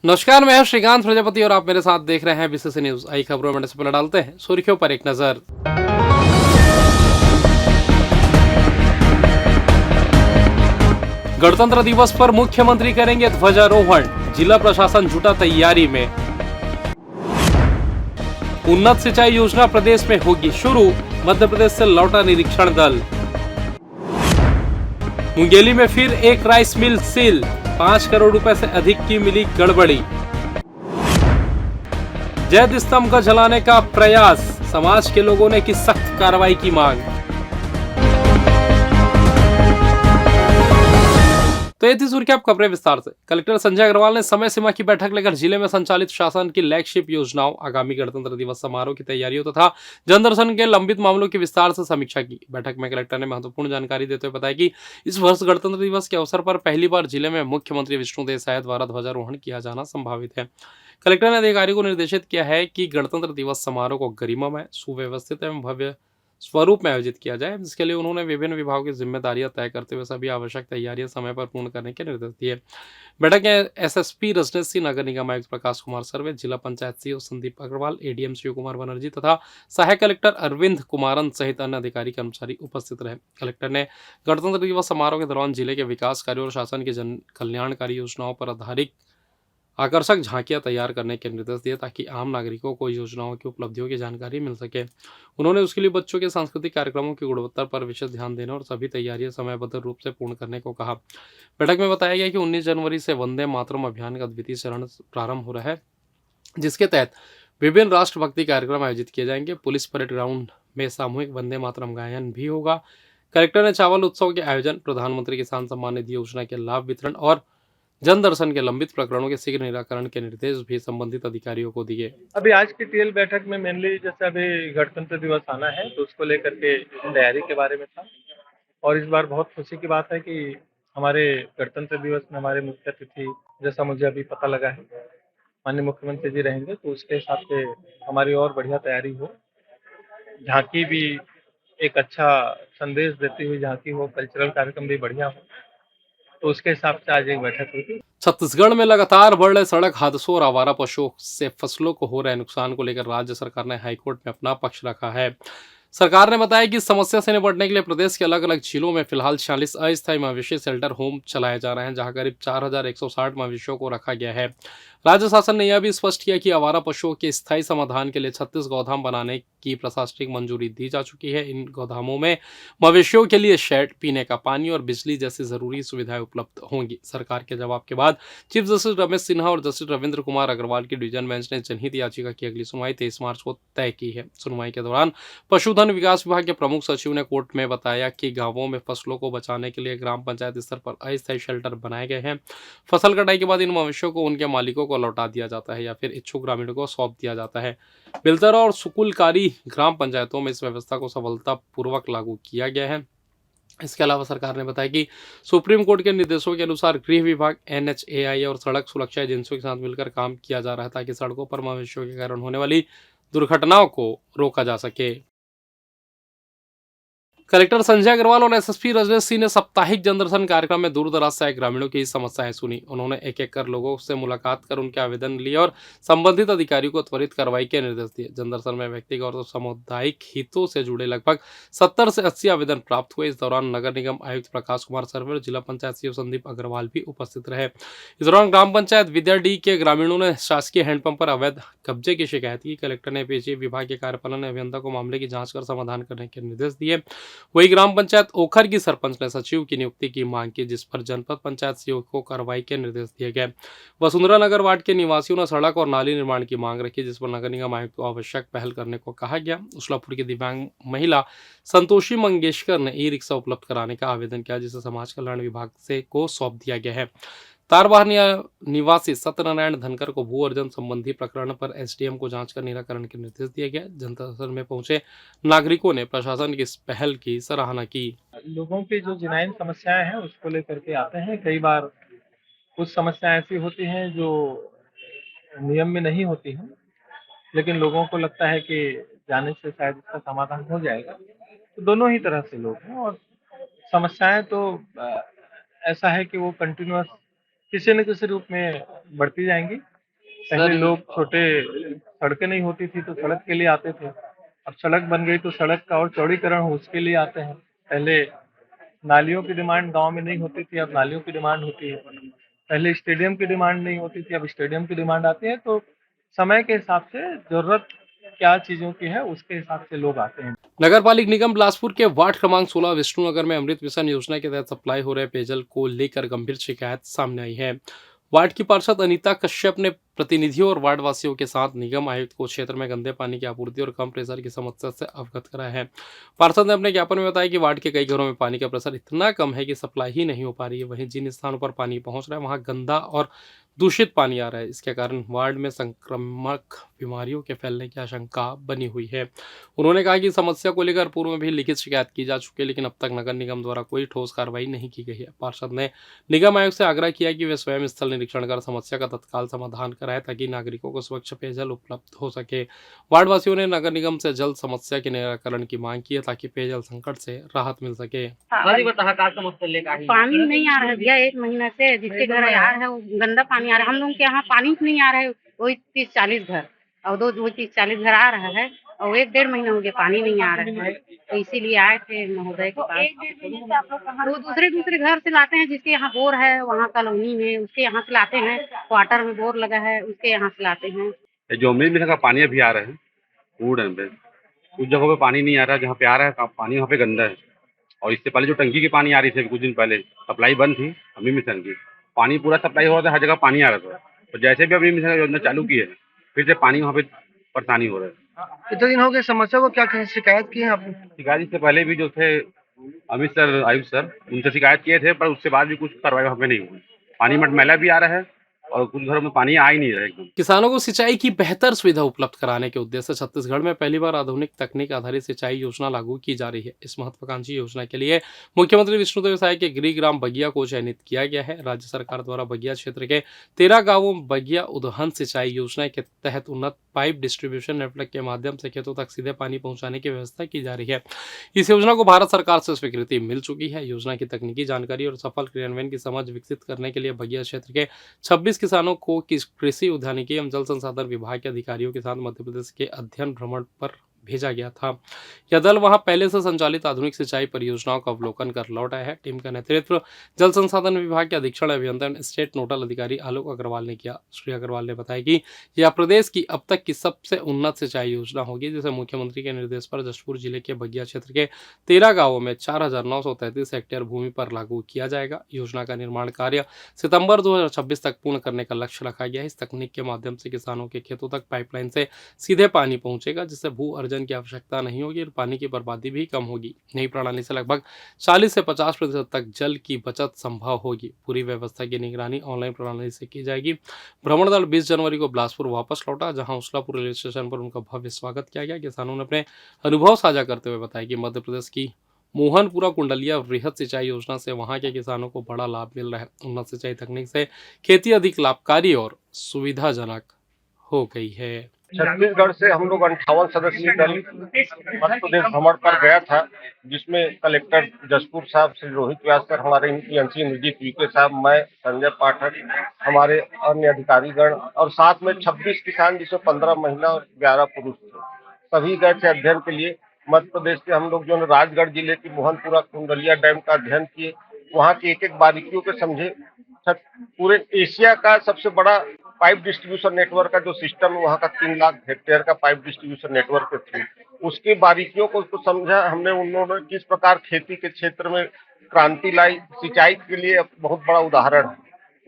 नमस्कार, मैं हूं श्रीकांत प्रजापति और आप मेरे साथ देख रहे हैं बीसीसी न्यूज। आई खबरों में से पहले डालते हैं सुर्खियों पर एक नजर। गणतंत्र दिवस पर मुख्यमंत्री करेंगे ध्वजारोहण, जिला प्रशासन जुटा तैयारी में। उन्नत सिंचाई योजना प्रदेश में होगी शुरू, मध्य प्रदेश से लौटा निरीक्षण दल। मुंगेली में फिर एक राइस मिल सील, 5 करोड़ रुपए से अधिक की मिली गड़बड़ी। जैद स्तंभ का जलाने का प्रयास, समाज के लोगों ने की सख्त कार्रवाई की मांग। तो ये थी सुर्खियां, खबरें विस्तार से। कलेक्टर संजय अग्रवाल ने समय सीमा की बैठक लेकर जिले में संचालित शासन की फ्लैगशिप योजनाओं, आगामी गणतंत्र दिवस समारोह की तैयारियों तथा जनदर्शन के लंबित मामलों की विस्तार से समीक्षा की। बैठक में कलेक्टर ने महत्वपूर्ण जानकारी देते हुए बताया कि इस वर्ष गणतंत्र दिवस के अवसर पर पहली बार जिले में मुख्यमंत्री विष्णुदेव साय द्वारा ध्वजारोहण किया जाना संभावित है। कलेक्टर ने अधिकारियों को निर्देशित किया है कि गणतंत्र दिवस समारोह को गरिमामय, सुव्यवस्थित एवं भव्य स्वरूप में आयोजित किया जाए, जिसके लिए उन्होंने विभिन्न विभागों की जिम्मेदारियां तय करते हुए सभी आवश्यक तैयारियां समय पर पूर्ण करने के निर्देश दिए। बैठक में एसएसपी रजनीश सिंह, नगर निगम आयुक्त प्रकाश कुमार सर्वे, जिला पंचायत सीईओ संदीप अग्रवाल, एडीएम शिव कुमार बनर्जी तथा सहायक कलेक्टर अरविंद कुमारन सहित अन्य अधिकारी कर्मचारी उपस्थित रहे। कलेक्टर ने गणतंत्र दिवस समारोह के दौरान जिले के विकास कार्यों और शासन की जन कल्याणकारी योजनाओं पर आधारित आकर्षक झांकियां तैयार करने के निर्देश दिए, ताकि आम नागरिकों को योजनाओं की उपलब्धियों की जानकारी मिल सके। उन्होंने उसके लिए बच्चों के सांस्कृतिक कार्यक्रमों की गुणवत्ता पर विशेष ध्यान देने और सभी तैयारियां समयबद्ध रूप से पूर्ण करने को कहा। बैठक में बताया गया कि 19 जनवरी से वंदे मातरम अभियान का द्वितीय चरण प्रारंभ हो रहा है, जिसके तहत विभिन्न राष्ट्रभक्ति कार्यक्रम आयोजित किए जाएंगे। पुलिस परेड ग्राउंड में सामूहिक वंदे मातरम गायन भी होगा। कलेक्टर ने चावल उत्सव के आयोजन, प्रधानमंत्री किसान सम्मान निधि योजना के लाभ वितरण और जन दर्शन के लंबित प्रकरणों के शीघ्र निराकरण के निर्देश भी संबंधित अधिकारियों को दिए। अभी आज की टीएल बैठक में मेनली जैसे अभी गणतंत्र दिवस आना है तो उसको लेकर के तैयारी के बारे में था। और इस बार बहुत खुशी की बात है कि हमारे गणतंत्र दिवस में हमारे मुख्य अतिथि, जैसा मुझे अभी पता लगा है, माननीय मुख्यमंत्री जी रहेंगे, तो उसके हिसाब से हमारी और बढ़िया तैयारी हो। झांकी भी एक अच्छा संदेश देती हुई झांकी हो, कल्चरल कार्यक्रम भी बढ़िया हो, तो उसके हिसाब से आज एक बैठक हुई थी। छत्तीसगढ़ में लगातार बढ़ रहे सड़क हादसों और आवारा पशुओं से फसलों को हो रहे नुकसान को लेकर राज्य सरकार ने हाईकोर्ट में अपना पक्ष रखा है। सरकार ने बताया कि इस समस्या से निपटने के लिए प्रदेश के अलग अलग जिलों में फिलहाल 46 अस्थायी मवेशी शेल्टर होम चलाए जा रहे हैं, जहां करीब 4160 मवेशियों को रखा गया है। राज्य शासन ने यह भी स्पष्ट किया कि आवारा पशुओं के स्थायी समाधान के लिए 36 गौधाम बनाने की प्रशासनिक मंजूरी दी जा चुकी है। इन गौधामों में मवेशियों के लिए शेड, पीने का पानी और बिजली जैसी जरूरी सुविधाएं उपलब्ध होंगी। सरकार के जवाब के बाद चीफ जस्टिस रमेश सिन्हा और जस्टिस रविंद्र कुमार अग्रवाल की डिवीजन बेंच ने जनहित याचिका की अगली सुनवाई 23 मार्च को तय की है। सुनवाई के दौरान पशुधन विकास विभाग के प्रमुख सचिव ने कोर्ट में बताया कि गांवों में फसलों को बचाने के लिए ग्राम पंचायत स्तर पर अस्थायी शेल्टर बनाए गए हैं। फसल कटाई के बाद इन मवेशियों को उनके मालिकों को लौटा दिया जाता है या फिर इच्छुक ग्रामीणों को सौंप दिया जाता है। बिलतरा और सुकुलकारी ग्राम पंचायतों में इस व्यवस्था को सफलतापूर्वक लागू किया गया है। इसके अलावा सरकार ने बताया कि सुप्रीम कोर्ट के निर्देशों के अनुसार गृह विभाग, एनएचएआई और सड़क सुरक्षा एजेंसियों के साथ मिलकर काम किया जा रहा है, ताकि सड़कों पर मवेशियों के कारण होने वाली दुर्घटनाओं को रोका जा सके। कलेक्टर संजय अग्रवाल और एसएसपी रजनीश सिंह ने साप्ताहिक जनदर्शन कार्यक्रम में दूर दराज से आए ग्रामीणों की समस्याएं सुनी। उन्होंने एक एक कर लोगों से मुलाकात कर उनके आवेदन लिए और संबंधित अधिकारियों को त्वरित कार्रवाई के निर्देश दिए। जनदर्शन में व्यक्तिगत और सामुदायिक हितों से जुड़े लगभग 70 से 80 आवेदन प्राप्त हुए। इस दौरान नगर निगम आयुक्त प्रकाश कुमार सर्वे और जिला पंचायत सीईओ संदीप अग्रवाल भी उपस्थित रहे। इस दौरान ग्राम पंचायत विद्याडी के ग्रामीणों ने शासकीय हैंडपंप पर अवैध कब्जे की शिकायत की। कलेक्टर ने पेशीय विभाग के कार्यपालन अभियंता को मामले की जांच कर समाधान करने के निर्देश दिए। वही ग्राम पंचायत ओखर की सरपंच ने सचिव की नियुक्ति की मांग की, जिस पर जनपद पंचायत सीईओ को कार्रवाई के निर्देश दिए गए। वसुंधरा नगर वार्ड के निवासियों ने सड़क और नाली निर्माण की मांग रखी, जिस पर नगर निगम आयुक्त को आवश्यक पहल करने को कहा गया। उछलापुर की दिव्यांग महिला संतोषी मंगेशकर ने ई रिक्शा उपलब्ध कराने का आवेदन किया, जिसे समाज कल्याण विभाग से को सौंप दिया गया है। तारबहार निवासी सत्यनारायण धनकर को भू अर्जन संबंधी प्रकरण पर एसडीएम को जांच कर निराकरण के निर्देश दिए गए। जनता में पहुंचे नागरिकों ने प्रशासन की इस पहल की सराहना की। लोगों की जो जिनाइन समस्याएं हैं उसको लेकर के आते हैं। कई बार कुछ समस्याएँ ऐसी होती हैं जो नियम में नहीं होती हैं, लेकिन लोगों को लगता है कि जाने से शायद इसका समाधान हो जाएगा। तो दोनों ही तरह से लोग हैं और समस्याएँ तो ऐसा है कि वो कंटीन्यूअस किसी न किसी रूप में बढ़ती जाएँगी। पहले लोग छोटे सड़कें नहीं होती थी तो सड़क के लिए आते थे। अब सड़क बन गई तो सड़क का और चौड़ीकरण हो उसके लिए आते हैं। पहले नालियों की डिमांड गाँव में नहीं होती थी, अब नालियों की डिमांड होती है। पहले स्टेडियम की डिमांड नहीं होती थी, अब स्टेडियम की डिमांड आती है। तो समय के हिसाब से ज़रूरत क्या चीज़ों की है, उसके हिसाब से लोग आते हैं। नगर पालिक निगम बिलासपुर के वार्ड क्रमांक 16 विष्णुनगर में अमृत मिशन योजना के तहत सप्लाई हो रहे पेयजल को लेकर गंभीर शिकायत सामने आई है। वार्ड की पार्षद अनीता कश्यप ने प्रतिनिधियों और वार्ड वासियों के साथ निगम आयुक्त को क्षेत्र में गंदे पानी की आपूर्ति और कम प्रेशर की समस्या से अवगत कराया है। पार्षद ने अपने ज्ञापन में बताया कि वार्ड के कई घरों में पानी का प्रेशर इतना कम है कि सप्लाई ही नहीं हो पा रही है। वहीं जिन स्थानों पर पानी पहुंच रहा है वहां गंदा और दूषित पानी आ रहा है। इसके कारण वार्ड में संक्रामक बीमारियों के फैलने की आशंका बनी हुई है। उन्होंने कहा कि समस्या को लेकर पूर्व में भी लिखित शिकायत की जा चुकी है, लेकिन अब तक नगर निगम द्वारा कोई ठोस कार्रवाई नहीं की गई है। पार्षद ने निगम आयुक्त से आग्रह किया कि वे स्वयं स्थल निरीक्षण कर समस्या का तत्काल समाधान कराएं ताकि नागरिकों को स्वच्छ पेयजल उपलब्ध हो सके। वार्ड वासियों ने नगर निगम से जल्द समस्या के निराकरण की मांग की है ताकि पेयजल संकट से राहत मिल सके। पानी नहीं आ रहा है भैया, 1 महीना से जिसके घर आ रहा है वो गंदा पानी आ रहा है। हम लोग के यहाँ पानी नहीं आ रहा है, वही 30-40 घर और वो 30-40 घर आ रहा है और 1-1.5 महीना हो गया पानी नहीं आ रहा है। तो इसीलिए आए थे महोदय के पास। वो दूसरे घर से लाते हैं, जिसके यहाँ बोर है वहाँ कॉलोनी में उसके यहाँ से लाते हैं। क्वार्टर में बोर लगा है उसके यहाँ से लाते हैं। जो अमृत मिशन का पानी अभी आ रहा है फूड एंड पे कुछ जगहों पे पानी नहीं आ रहा है, जहाँ पे आ रहा है पानी वहाँ पे गंदा है। और इससे पहले जो टंकी की पानी आ रही थी कुछ दिन पहले सप्लाई बंद थी अमृत मिशन की, पानी पूरा सप्लाई हो रहा था, हर जगह पानी आ रहा था। तो जैसे भी अमृत मिशन की योजना चालू की है फिर से पानी वहाँ पे परेशानी हो रहा है। इतने दिन हो गए समस्या को, क्या शिकायत की है आपने? शिकायत इससे पहले भी जो थे अमित सर आयुक्त सर उनसे शिकायत किए थे, पर उसके बाद भी कुछ कार्रवाई वहाँ पे नहीं हुई। पानी मटमैला भी आ रहा है और कुछ घरों में पानी आ ही नहीं रहा है एकदम। किसानों को सिंचाई की बेहतर सुविधा उपलब्ध कराने के उद्देश्य से छत्तीसगढ़ में पहली बार आधुनिक तकनीक आधारित सिंचाई योजना लागू की जा रही है। इस महत्वाकांक्षी योजना के लिए मुख्यमंत्री विष्णुदेव साय के गृह ग्राम बगिया को चयनित किया गया है। राज्य सरकार द्वारा बगिया क्षेत्र के 13 गांवों में बगिया उदहन सिंचाई योजना के तहत उन्नत पाइप डिस्ट्रीब्यूशन नेटवर्क के माध्यम से खेतों तक सीधे पानी पहुंचाने की व्यवस्था की जा रही है। इस योजना को भारत सरकार से स्वीकृति मिल चुकी है। योजना की तकनीकी जानकारी और सफल क्रियान्वयन की समझ विकसित करने के लिए बगिया क्षेत्र के 26 किसानों को कृषि उद्यानिकी एवं जल संसाधन विभाग के अधिकारियों के साथ मध्य प्रदेश के अध्ययन भ्रमण पर भेजा गया था। यह दल वहां पहले से संचालित आधुनिक सिंचाई परियोजनाओं का अवलोकन कर लौट आया है। टीम का नेतृत्व जल संसाधन विभाग के अधीक्षण अभियंता स्टेट नोडल अधिकारी आलोक अग्रवाल ने किया। श्री अग्रवाल ने बताया कि यह प्रदेश की अब तक की सबसे उन्नत सिंचाई योजना होगी, जिसे मुख्यमंत्री के निर्देश पर जशपुर जिले के बगिया क्षेत्र के 13 गांवों में 4,933 हेक्टेयर भूमि पर लागू किया जाएगा। योजना का निर्माण कार्य सितंबर 2026 तक पूर्ण करने का लक्ष्य रखा गया है। इस तकनीक के माध्यम से किसानों के खेतों तक पाइपलाइन से सीधे पानी पहुंचेगा, जिससे भू अर्जन की आवश्यकता नहीं होगी और पानी की बर्बादी भी कम होगी। नई प्रणाली से लगभग 40 से 50% तक जल की बचत संभव होगी। पूरी व्यवस्था की निगरानी ऑनलाइन प्रणाली से की जाएगी। भ्रमण दल 20 जनवरी को बिलासपुर वापस लौटा, जहां उसलापुर रेलवे स्टेशन पर उनका भव्य स्वागत किया गया। किसानों ने अपने अनुभव साझा करते हुए बताया कि मध्य प्रदेश की मोहनपुरा कुंडलिया वृहद सिंचाई योजना से वहां के किसानों को बड़ा लाभ मिल रहा है। उन्नत सिंचाई तकनीक से खेती अधिक लाभकारी और सुविधाजनक हो गई है। छत्तीसगढ़ से हम लोग 58 सदस्यीय दल मध्य प्रदेश भ्रमण पर गया था, जिसमें कलेक्टर जशपुर साहब श्री रोहित व्यास सर, हमारे एमसी इंद्रजीत वीके साहब, मैं संजय पाठक, हमारे अन्य अधिकारीगण और साथ में 26 किसान, जिसमें 15 महिला और 11 पुरुष थे। सभी गए थे अध्ययन के लिए। मध्य प्रदेश के हम लोग जो है राजगढ़ जिले की मोहनपुरा कुंडलिया डैम का अध्ययन किए, वहाँ की एक एक बारीकियों को समझे। पूरे एशिया का सबसे बड़ा पाइप डिस्ट्रीब्यूशन नेटवर्क का जो सिस्टम है, वहाँ का 3 लाख हेक्टेयर का पाइप डिस्ट्रीब्यूशन नेटवर्क के थ्रू उसकी बारीकियों को समझा हमने। उन्होंने किस प्रकार खेती के क्षेत्र में क्रांति लाई, सिंचाई के लिए बहुत बड़ा उदाहरण है।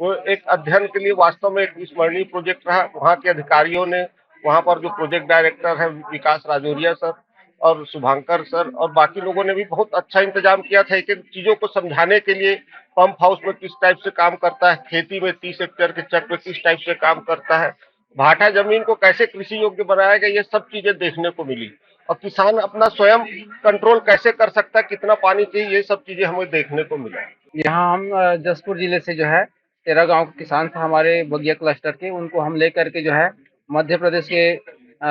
वो एक अध्ययन के लिए वास्तव में एक स्मरणीय प्रोजेक्ट रहा। वहाँ के अधिकारियों ने, वहाँ पर जो प्रोजेक्ट डायरेक्टर है विकास राजौरिया सर और शुभांकर सर और बाकी लोगों ने भी बहुत अच्छा इंतजाम किया था, एक एक चीजों को समझाने के लिए। पंप हाउस में किस टाइप से काम करता है, खेती में 30 हेक्टेयर के चक में किस टाइप से काम करता है, भाटा जमीन को कैसे कृषि योग्य बनाया गया, ये सब चीजें देखने को मिली। और किसान अपना स्वयं कंट्रोल कैसे कर सकता है, कितना पानी चाहिए, ये सब चीजें हमें देखने को मिला। यहाँ हम जसपुर जिले से जो है 13 गांव के किसान थे हमारे बगिया क्लस्टर के, उनको हम लेकर के जो है मध्य प्रदेश के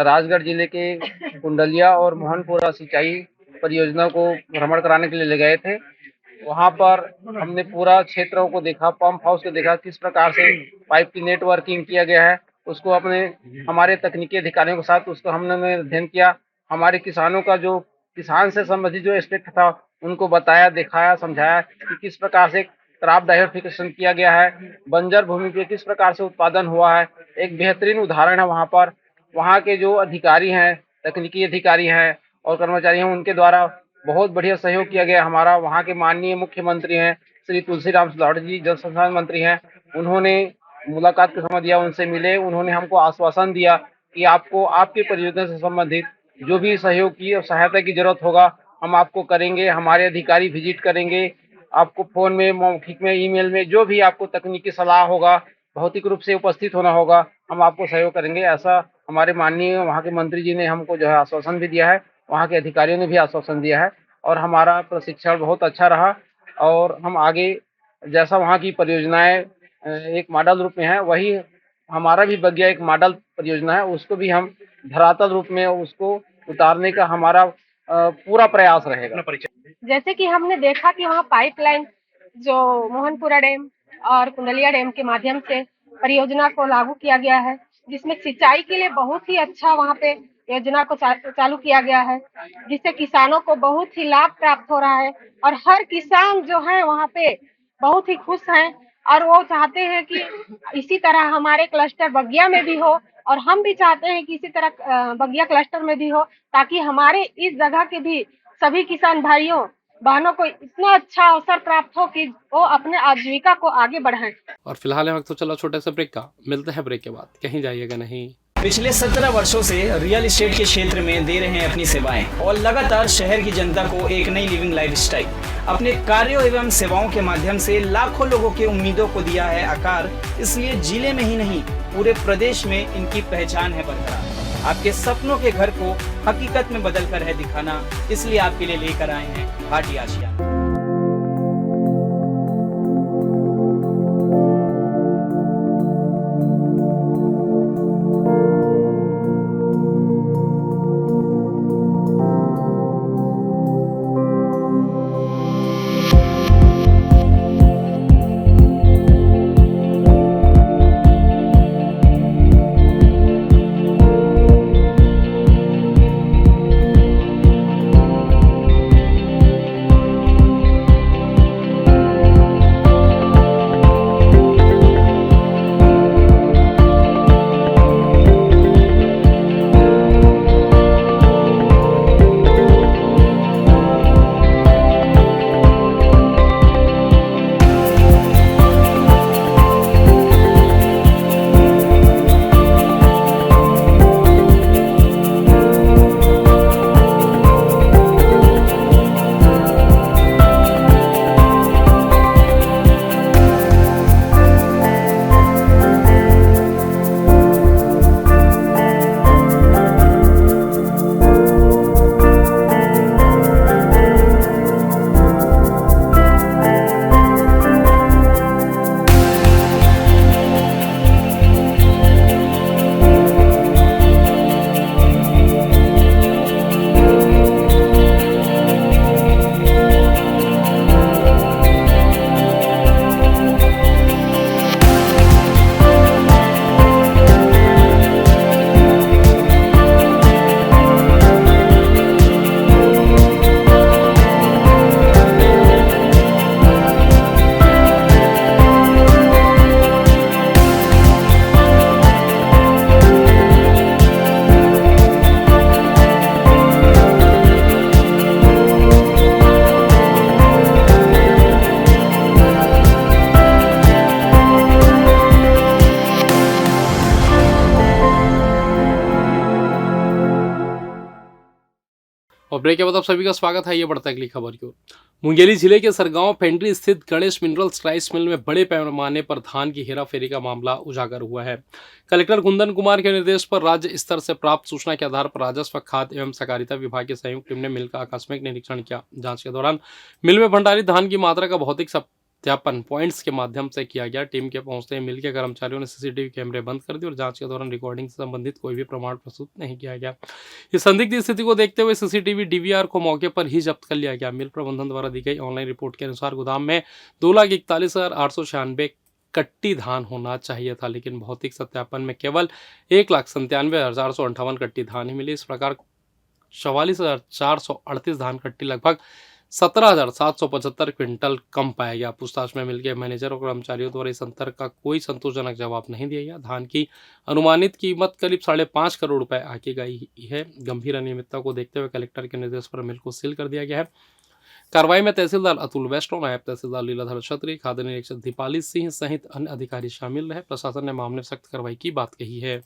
राजगढ़ जिले के कुंडलिया और मोहनपुरा सिंचाई परियोजना को भ्रमण कराने के लिए ले गए थे। वहां पर हमने पूरा क्षेत्रों को देखा, पंप हाउस को देखा, किस प्रकार से पाइप की नेटवर्किंग किया गया है, उसको अपने हमारे तकनीकी अधिकारियों के साथ उसको हमने अध्ययन किया। हमारे किसानों का जो किसान से संबंधित जो एस्पेक्ट था उनको बताया, दिखाया, समझाया कि किस प्रकार से क्रॉप डाइवर्सिफिकेशन किया गया है, बंजर भूमि पे किस प्रकार से उत्पादन हुआ है। एक बेहतरीन उदाहरण है वहाँ पर। वहाँ के जो अधिकारी हैं, तकनीकी अधिकारी हैं और कर्मचारी हैं, उनके द्वारा बहुत बढ़िया सहयोग किया गया हमारा। वहाँ के माननीय मुख्यमंत्री हैं श्री तुलसीराम सिलावट जी, जल संसाधन मंत्री हैं, उन्होंने मुलाकात का समय दिया, उनसे मिले, उन्होंने हमको आश्वासन दिया कि आपको आपके परियोजना से संबंधित जो भी सहयोग की और सहायता की जरूरत होगा हम आपको करेंगे। हमारे अधिकारी विजिट करेंगे, आपको फोन में, मौखिक में, ईमेल में जो भी आपको तकनीकी सलाह होगा, भौतिक रूप से उपस्थित होना होगा, हम आपको सहयोग करेंगे। ऐसा हमारे माननीय वहाँ के मंत्री जी ने हमको जो है आश्वासन भी दिया है, वहाँ के अधिकारियों ने भी आश्वासन दिया है और हमारा प्रशिक्षण बहुत अच्छा रहा। और हम आगे जैसा वहाँ की परियोजनाएं एक मॉडल रूप में है, वही हमारा भी बगिया एक मॉडल परियोजना है, उसको भी हम धरातल रूप में उसको उतारने का हमारा पूरा प्रयास रहेगा। जैसे कि हमने देखा कि वहाँ पाइपलाइन जो मोहनपुरा डैम और कुंडलिया डैम के माध्यम से परियोजना को लागू किया गया है, जिसमें सिंचाई के लिए बहुत ही अच्छा वहाँ पे योजना को चालू किया गया है, जिससे किसानों को बहुत ही लाभ प्राप्त हो रहा है और हर किसान जो है वहाँ पे बहुत ही खुश हैं और वो चाहते हैं कि इसी तरह हमारे क्लस्टर बगिया में भी हो और हम भी चाहते हैं कि इसी तरह बगिया क्लस्टर में भी हो, ताकि हमारे इस जगह के भी सभी किसान भाइयों बहनों को इतना अच्छा अवसर प्राप्त हो कि वो अपने आजीविका को आगे बढ़ाएं। और फिलहाल वक्त तो चला छोटे से ब्रेक का, मिलते हैं ब्रेक के बाद, कहीं जाइएगा नहीं। पिछले 17 वर्षों से रियल एस्टेट के क्षेत्र में दे रहे हैं अपनी सेवाएं और लगातार शहर की जनता को एक नई लिविंग लाइफस्टाइल। अपने कार्यों एवं सेवाओं के माध्यम से लाखों लोगों की उम्मीदों को दिया है आकार, इसलिए जिले में ही नहीं पूरे प्रदेश में इनकी पहचान है बरकरार। आपके सपनों के घर को हकीकत में बदल कर है दिखाना, इसलिए आपके लिए लेकर आए हैं भाटी आशिया। और ब्रेक के बाद आप सभी का स्वागत है। ये बढ़ता है अगली खबर की ओर। मुंगेली जिले के सरगांव पेंड्री स्थित गणेश मिनरल्स राइस मिल में बड़े पैमाने पर धान की हेराफेरी का मामला उजागर हुआ है। कलेक्टर कुंदन कुमार के निर्देश पर राज्य स्तर से प्राप्त सूचना के आधार पर राजस्व, खाद्य एवं सहकारिता विभाग की संयुक्त टीम ने मिल का आकस्मिक निरीक्षण किया। जांच के दौरान मिल में भंडारित धान की मात्रा का भौतिक सत्यापन पॉइंट्स के माध्यम से किया गया। टीम के पहुंचते ही मिल के कर्मचारियों ने सीसीटीवी कैमरे बंद कर दिए और जांच के दौरान रिकॉर्डिंग से संबंधित कोई भी प्रमाण प्रस्तुत नहीं किया गया। इस संदिग्ध स्थिति को देखते हुए सीसीटीवी डीवीआर को मौके पर ही जब्त कर लिया गया। मिल प्रबंधन द्वारा दी गई ऑनलाइन रिपोर्ट के अनुसार गोदाम में 2,41,896 कट्टी धान होना चाहिए था, लेकिन भौतिक सत्यापन में केवल 1,97,458 कट्टी धान ही मिली। इस प्रकार 44,438 धान कट्टी लगभग 17,775 क्विंटल कम पाया गया। पूछताछ में मिल गए मैनेजर और कर्मचारियों द्वारा इस अंतर का कोई संतोषजनक जवाब नहीं दिया गया। धान की अनुमानित कीमत करीब 5.5 करोड़ रुपए आकी गई है। गंभीर अनियमितता को देखते हुए कलेक्टर के निर्देश पर मिल को सील कर दिया गया है। कार्रवाई में तहसीलदार अतुल वैष्णव, नायब तहसीलदार लीलाधर छत्री, खाद्य निरीक्षक दीपाली सिंह सहित अन्य अधिकारी शामिल रहे। प्रशासन ने मामले में सख्त कार्रवाई की बात कही है।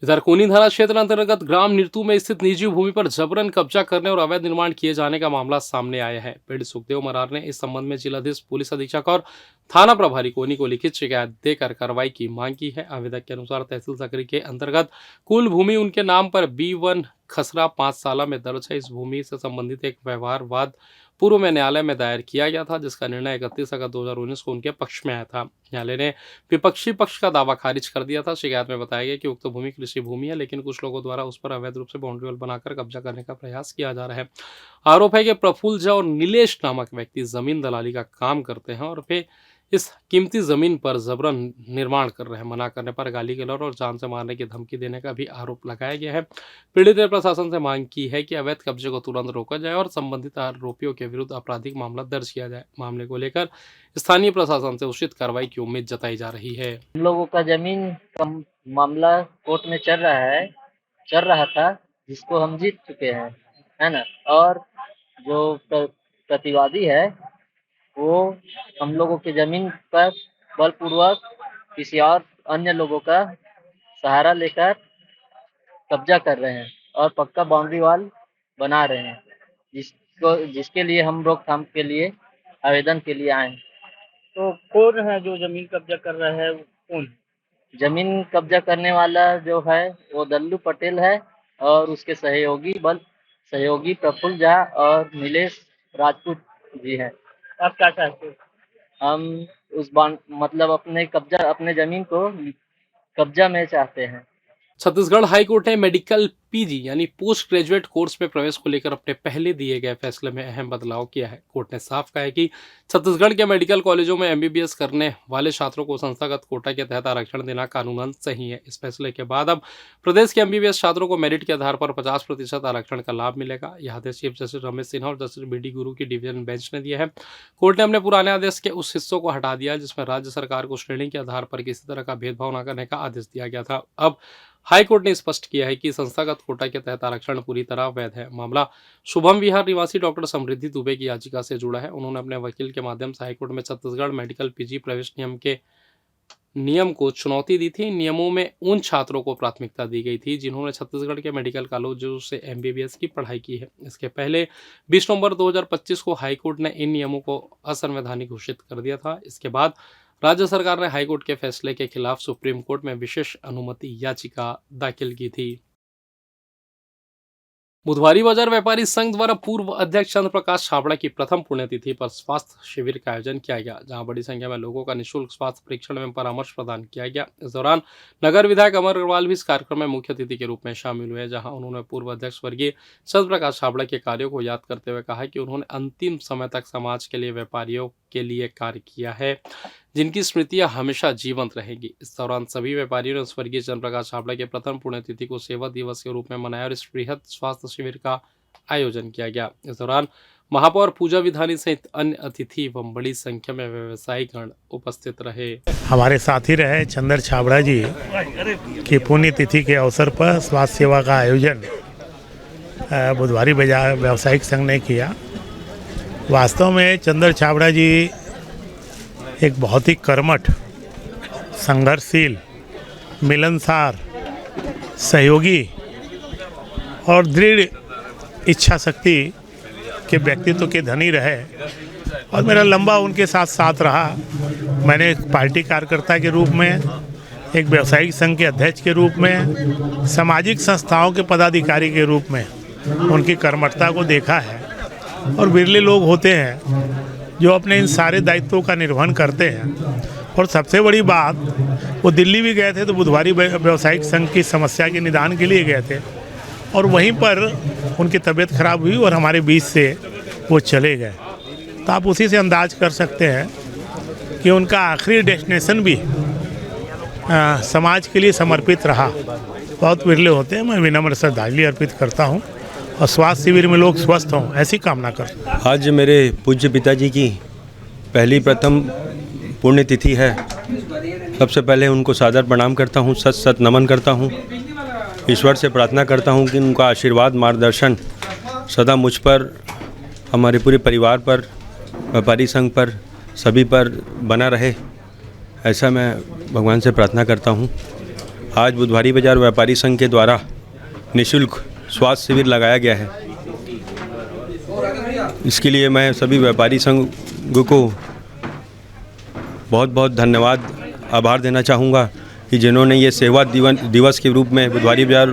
इधर कोनी थाना क्षेत्र अंतर्गत ग्राम निरतू में स्थित निजी भूमि पर जबरन कब्जा करने और अवैध निर्माण किए जाने का मामला सामने आया है। पीड़ित सुखदेव मरार ने इस संबंध में जिलाधीश, पुलिस अधीक्षक और थाना प्रभारी कोनी को लिखित शिकायत देकर कार्रवाई की मांग की है। आवेदक के अनुसार तहसील सकरी के अंतर्गत कुल भूमि उनके नाम पर B1 खसरा 5 साला में दर्ज है। इस भूमि से संबंधित एक व्यवहारवाद पूर्व में न्यायालय में दायर किया गया था, जिसका निर्णय 31 अगस्त 2019 को उनके पक्ष में आया था। न्यायालय ने विपक्षी पक्ष का दावा खारिज कर दिया था। शिकायत में बताया गया कि उक्त भूमि कृषि भूमि है, लेकिन कुछ लोगों द्वारा उस पर अवैध रूप से बाउंड्री वॉल बनाकर कब्जा करने का प्रयास किया जा रहा है। आरोप है कि प्रफुल्ल झा और नीलेश नामक व्यक्ति जमीन दलाली का काम करते हैं और वे इस कीमती जमीन पर जबरन निर्माण कर रहे हैं। मना करने पर गाली गलौज और जान से मारने की धमकी देने का भी आरोप लगाया गया है। पीड़ित ने प्रशासन से मांग की है कि अवैध कब्जे को तुरंत रोका जाए और संबंधित आरोपियों के विरुद्ध आपराधिक मामला दर्ज किया जाए। मामले को लेकर स्थानीय प्रशासन से उचित कार्रवाई की उम्मीद जताई जा रही है। हम लोगों का जमीन का मामला कोर्ट में चल रहा था, जिसको हम जीत चुके हैं, है ना। और जो प्रतिवादी है वो हम लोगों के जमीन पर बलपूर्वक किसी और अन्य लोगों का सहारा लेकर कब्जा कर रहे हैं और पक्का बाउंड्री वॉल बना रहे हैं, जिसके लिए हम रोकथाम के लिए आवेदन के लिए आए। तो कौन है जो जमीन कब्जा कर रहा है? कौन जमीन कब्जा करने वाला जो है वो दल्लू पटेल है और उसके सहयोगी प्रफुल्ल झा और नीलेश राजपूत जी हैं। आप क्या चाहते हो? हम अपने जमीन को कब्जा में चाहते हैं। छत्तीसगढ़ हाईकोर्ट ने मेडिकल पीजी यानी पोस्ट ग्रेजुएट कोर्स में प्रवेश को लेकर अपने पहले दिए गए फैसले में अहम बदलाव किया है। कोर्ट ने साफ कहा है कि छत्तीसगढ़ के मेडिकल कॉलेजों में एमबीबीएस करने वाले छात्रों को संस्थागत कोटा के तहत आरक्षण देना कानूनन सही है। इस फैसले के बाद अब प्रदेश के एमबीबीएस छात्रों को मेरिट के आधार पर 50% आरक्षण का लाभ मिलेगा। यह आदेश चीफ जस्टिस रमेश सिन्हा और जस्टिस BD गुरु की डिवीजन बेंच ने दिया है। कोर्ट ने अपने पुराने आदेश के उस हिस्सों को हटा दिया जिसमें राज्य सरकार को श्रेणी के आधार पर किसी तरह का भेदभाव न करने का आदेश दिया गया था। अब हाईकोर्ट ने स्पष्ट किया है कि संस्थागत कोटा के तहत आरक्षण पूरी तरह वैध है। मामला शुभम विहार निवासी डॉक्टर समृद्धि दुबे की याचिका से जुड़ा है। उन्होंने अपने वकील के माध्यम से हाईकोर्ट में छत्तीसगढ़ मेडिकल पीजी प्रवेश नियम को चुनौती दी थी। नियमों में उन छात्रों को प्राथमिकता दी गई थी जिन्होंने छत्तीसगढ़ के मेडिकल कॉलेजों से एमबीबीएस की पढ़ाई की है। इसके पहले 20 नवंबर 2025 को हाईकोर्ट ने इन नियमों को असंवैधानिक घोषित कर दिया था। इसके बाद राज्य सरकार ने हाईकोर्ट के फैसले के खिलाफ सुप्रीम कोर्ट में विशेष अनुमति याचिका दाखिल की थी। बुधवारी बाजार व्यापारी संघ द्वारा पूर्व अध्यक्ष चंद्र प्रकाश छाबड़ा की प्रथम पुण्यतिथि पर स्वास्थ्य शिविर का आयोजन किया गया, जहां बड़ी संख्या में लोगों का निःशुल्क स्वास्थ्य परीक्षण एवं परामर्श प्रदान किया गया। इस दौरान नगर विधायक अमर अग्रवाल भी इस कार्यक्रम में मुख्य अतिथि के रूप में शामिल हुए, जहां उन्होंने पूर्व अध्यक्ष स्वर्गीय चंद्र प्रकाश छाबड़ा के कार्यों को याद करते हुए कहा कि उन्होंने अंतिम समय तक समाज के लिए, व्यापारियों के लिए कार्य किया है, जिनकी स्मृतियां हमेशा जीवंत रहेगी। इस दौरान सभी व्यापारियों ने स्वर्गीय चंद्र प्रकाश छाबड़ा के प्रथम पुण्यतिथि को सेवा दिवस के रूप में मनाया और इस बृहद स्वास्थ्य शिविर का आयोजन किया गया। इस दौरान महापौर पूजा विधानी सहित अन्य अतिथि एवं बड़ी संख्या में व्यवसायीगण उपस्थित रहे। हमारे साथी रहे चंद्र छाबड़ा जी की पुण्यतिथि के अवसर पर स्वास्थ्य सेवा का आयोजन बुधवारी बाजार व्यावसायिक संघ ने किया। वास्तव में चंद्र छाबड़ा जी एक बहुत ही कर्मठ, संघर्षशील, मिलनसार, सहयोगी और दृढ़ इच्छा शक्ति के व्यक्तित्व के धनी रहे और मेरा लंबा उनके साथ रहा। मैंने एक पार्टी कार्यकर्ता के रूप में, एक व्यावसायिक संघ के अध्यक्ष के रूप में, सामाजिक संस्थाओं के पदाधिकारी के रूप में उनकी कर्मठता को देखा है। और बिरले लोग होते हैं जो अपने इन सारे दायित्वों का निर्वहन करते हैं। और सबसे बड़ी बात, वो दिल्ली भी गए थे तो बुधवारी व्यावसायिक संघ की समस्या के निदान के लिए गए थे और वहीं पर उनकी तबीयत खराब हुई और हमारे बीच से वो चले गए। तो आप उसी से अंदाज कर सकते हैं कि उनका आखिरी डेस्टिनेशन भी समाज के लिए समर्पित रहा। बहुत विरले होते हैं। मैं विनम्र श्रद्धांजलि अर्पित करता हूँ और स्वास्थ्य शिविर में लोग स्वस्थ हों ऐसी कामना करता हूँ। आज मेरे पूज्य पिताजी की प्रथम पुण्यतिथि है। सबसे पहले उनको सादर प्रणाम करता हूँ, सत सत नमन करता हूँ। ईश्वर से प्रार्थना करता हूँ कि उनका आशीर्वाद मार्गदर्शन सदा मुझ पर, हमारे पूरे परिवार पर, व्यापारी संघ पर, सभी पर बना रहे, ऐसा मैं भगवान से प्रार्थना करता हूँ। आज बुधवारी बाजार व्यापारी संघ के द्वारा निःशुल्क स्वास्थ्य शिविर लगाया गया है। इसके लिए मैं सभी व्यापारी संघ को बहुत बहुत धन्यवाद, आभार देना चाहूँगा कि जिन्होंने ये सेवा दिवस के रूप में बुधवारी बाजार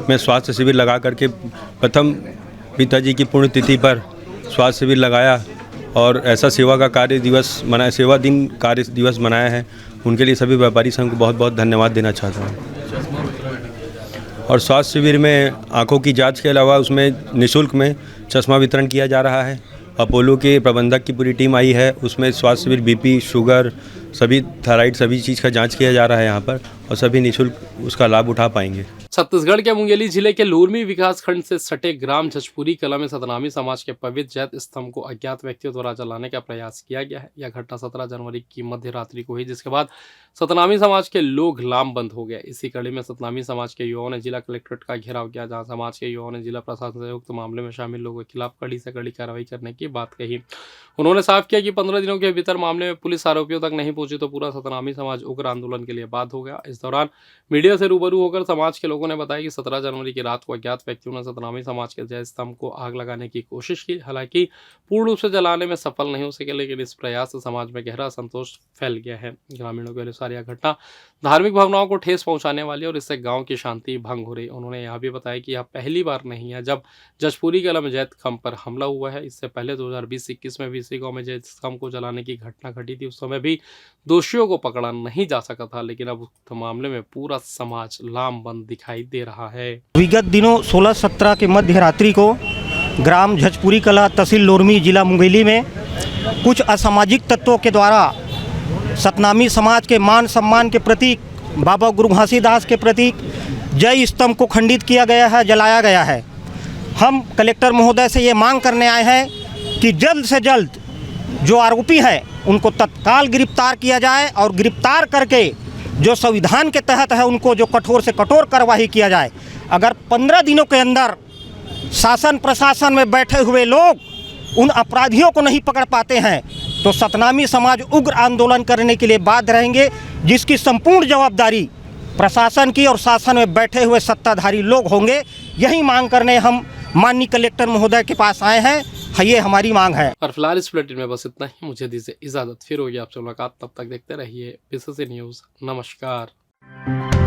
में स्वास्थ्य शिविर लगा करके प्रथम पिताजी की पुण्यतिथि पर स्वास्थ्य शिविर लगाया और ऐसा सेवा का कार्य दिवस मनाया, सेवा दिन कार्य दिवस मनाया है। उनके लिए सभी व्यापारी संघ को बहुत बहुत धन्यवाद देना चाहता हूँ। और स्वास्थ्य शिविर में आँखों की जांच के अलावा उसमें निःशुल्क में चश्मा वितरण किया जा रहा है। अपोलो के प्रबंधक की पूरी टीम आई है। उसमें स्वास्थ्य शिविर बीपी, शुगर, सभी थायराइड, सभी चीज़ का जांच किया जा रहा है यहाँ पर और सभी निःशुल्क उसका लाभ उठा पाएंगे। छत्तीसगढ़ के मुंगेली जिले के लूरमी विकासखंड से सटे ग्राम जजपुरी कला में सतनामी समाज के पवित्र जैत स्तंभ को अज्ञात व्यक्तियों द्वारा जलाने का प्रयास किया गया है। यह घटना 17 जनवरी की मध्य रात्रि को हुई, जिसके बाद सतनामी समाज के लोग लामबंद हो गए। इसी कड़ी में सतनामी समाज के युवाओं ने जिला कलेक्ट्रेट का घेराव किया, जहां समाज के युवाओं ने जिला प्रशासन से उक्त मामले में शामिल लोगों के खिलाफ कड़ी से कड़ी कार्रवाई करने की बात कही। उन्होंने साफ किया कि 15 दिनों के भीतर मामले में पुलिस आरोपियों तक नहीं पहुंची तो पूरा सतनामी समाज उग्र आंदोलन के लिए बाध्य हो गया। इस दौरान मीडिया से रूबरू होकर समाज के लोगों ने बताया कि 17 जनवरी की रात को अज्ञात व्यक्तियों ने सतनामी समाज के जय स्तंभ को आग लगाने की कोशिश की। हालांकि पूर्ण रूप से जलाने में सफल नहीं हो सके, लेकिन इस प्रयास से समाज में गहरा असंतोष फैल गया है। ग्रामीणों के अनुसार यह घटना धार्मिक भावनाओं को ठेस पहुंचाने वाली और इससे गांव की शांति भंग हो रही। उन्होंने यह भी बताया कि यह पहली बार नहीं है जब जजपुरी कला में जैत स्तंभ पर हमला हुआ है। इससे पहले 2020-21 में भी इसी गांव में जैत स्तंभ को जलाने की घटना घटी थी। उस समय भी दोषियों को पकड़ा नहीं जा सका था, लेकिन अब उक्त मामले में पूरा समाज लामबंद दिखाई दे रहा है। विगत दिनों 16-17 के मध्य रात्रि को ग्राम जजपुरी कला, तहसील लोरमी, जिला मुंगेली में कुछ असामाजिक तत्वों के द्वारा सतनामी समाज के मान सम्मान के प्रतीक, बाबा गुरु घासीदास के प्रतीक जय स्तंभ को खंडित किया गया है, जलाया गया है। हम कलेक्टर महोदय से ये मांग करने आए हैं कि जल्द से जल्द जो आरोपी है उनको तत्काल गिरफ्तार किया जाए और गिरफ्तार करके जो संविधान के तहत है उनको जो कठोर से कठोर कार्रवाई किया जाए। अगर 15 दिनों के अंदर शासन प्रशासन में बैठे हुए लोग उन अपराधियों को नहीं पकड़ पाते हैं तो सतनामी समाज उग्र आंदोलन करने के लिए बाध्य रहेंगे, जिसकी संपूर्ण जवाबदारी प्रशासन की और शासन में बैठे हुए सत्ताधारी लोग होंगे। यही मांग करने हम माननीय कलेक्टर महोदय के पास आए हैं। ये हमारी मांग है। और फिलहाल इस बुलेटिन में बस इतना ही। मुझे दीजिए इजाजत, फिर होगी आपसे मुलाकात। तब तक देखते रहिए PCC न्यूज़। नमस्कार।